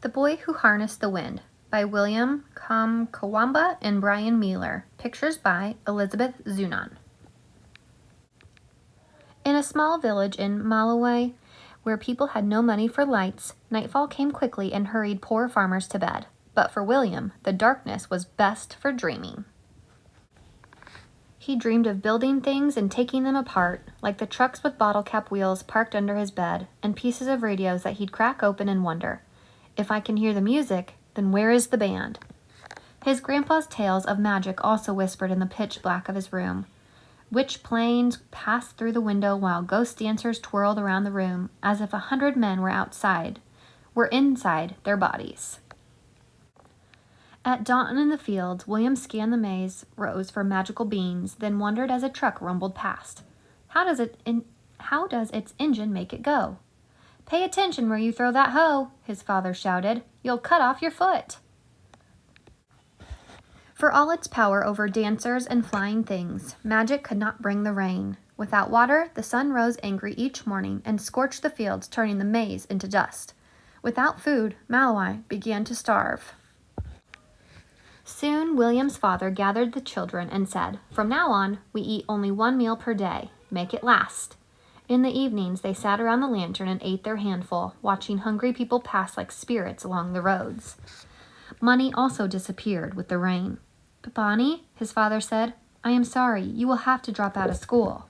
The Boy Who Harnessed the Wind by William Kamkwamba and Brian Mueller. Pictures by Elizabeth Zunon. In a small village in Malawi, where people had no money for lights, nightfall came quickly and hurried poor farmers to bed. But for William, the darkness was best for dreaming. He dreamed of building things and taking them apart, like the trucks with bottle cap wheels parked under his bed, and pieces of radios that he'd crack open and wonder, if I can hear the music, then where is the band? His grandpa's tales of magic also whispered in the pitch black of his room. Witch planes passed through the window while ghost dancers twirled around the room, as if 100 men were inside their bodies. At dawn in the fields, William scanned the maze rows for magical beans, then wondered as a truck rumbled past. How does its engine make it go? Pay attention where you throw that hoe, his father shouted. You'll cut off your foot. For all its power over dancers and flying things, magic could not bring the rain. Without water, the sun rose angry each morning and scorched the fields, turning the maize into dust. Without food, Malawi began to starve. Soon, William's father gathered the children and said, From now on, we eat only 1 meal per day. Make it last. In the evenings, they sat around the lantern and ate their handful, watching hungry people pass like spirits along the roads. Money also disappeared with the rain. Papani, his father said, I am sorry, you will have to drop out of school.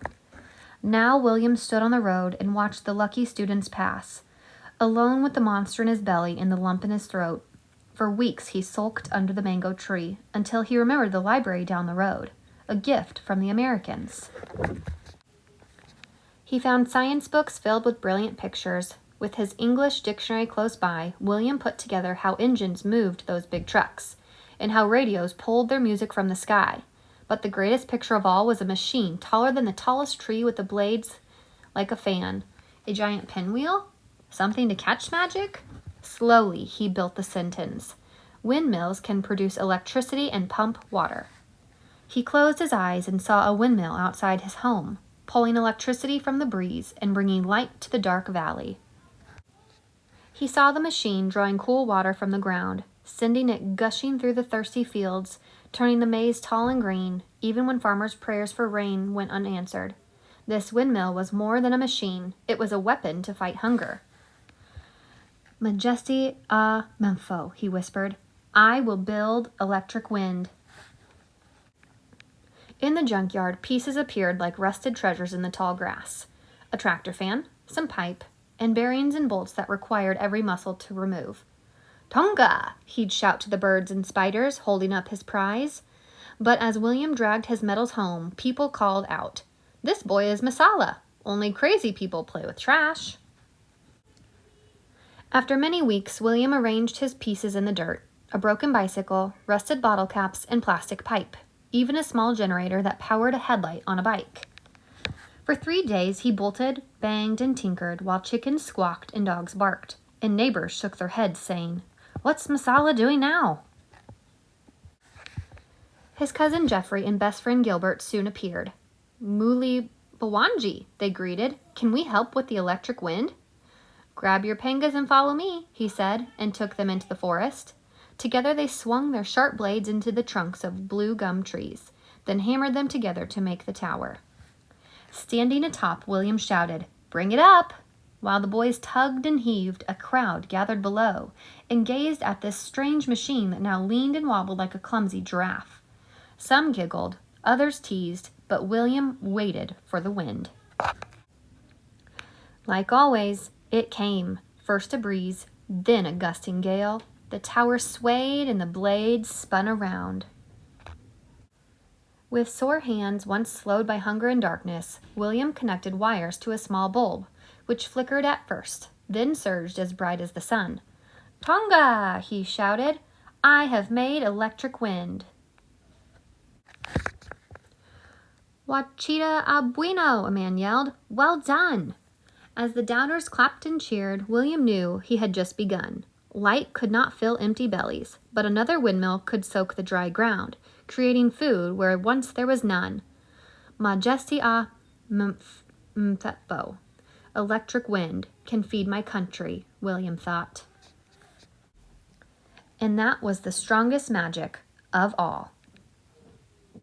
Now William stood on the road and watched the lucky students pass, alone with the monster in his belly and the lump in his throat. For weeks he sulked under the mango tree, until he remembered the library down the road, a gift from the Americans. He found science books filled with brilliant pictures. With his English dictionary close by, William put together how engines moved those big trucks, and how radios pulled their music from the sky. But the greatest picture of all was a machine taller than the tallest tree with the blades like a fan. A giant pinwheel? Something to catch magic? Slowly, he built the sentence. Windmills can produce electricity and pump water. He closed his eyes and saw a windmill outside his home, pulling electricity from the breeze and bringing light to the dark valley. He saw the machine drawing cool water from the ground, sending it gushing through the thirsty fields, turning the maize tall and green, even when farmers' prayers for rain went unanswered. This windmill was more than a machine. It was a weapon to fight hunger. Majesty a Mempho, he whispered. I will build electric wind. In the junkyard, pieces appeared like rusted treasures in the tall grass. A tractor fan, some pipe, and bearings and bolts that required every muscle to remove. Tonga! He'd shout to the birds and spiders, holding up his prize. But as William dragged his metals home, people called out, This boy is Masala. Only crazy people play with trash. After many weeks, William arranged his pieces in the dirt, a broken bicycle, rusted bottle caps, and plastic pipe, even a small generator that powered a headlight on a bike. For 3 days, he bolted, banged, and tinkered while chickens squawked and dogs barked, and neighbors shook their heads saying, What's Masala doing now? His cousin Jeffrey and best friend Gilbert soon appeared. Muli Bawanji, they greeted. Can we help with the electric wind? Grab your pangas and follow me, he said, and took them into the forest. Together they swung their sharp blades into the trunks of blue gum trees, then hammered them together to make the tower. Standing atop, William shouted, Bring it up! While the boys tugged and heaved, a crowd gathered below and gazed at this strange machine that now leaned and wobbled like a clumsy giraffe. Some giggled, others teased, but William waited for the wind. Like always, it came, first a breeze, then a gusting gale. The tower swayed and the blades spun around. With sore hands once slowed by hunger and darkness, William connected wires to a small bulb, which flickered at first, then surged as bright as the sun. Tonga, he shouted, I have made electric wind. Wachita abuino, a man yelled. Well done. As the doubters clapped and cheered, William knew he had just begun. Light could not fill empty bellies, but another windmill could soak the dry ground, creating food where once there was none. Majesty a Mempho. Electric wind can feed my country, William thought. And that was the strongest magic of all.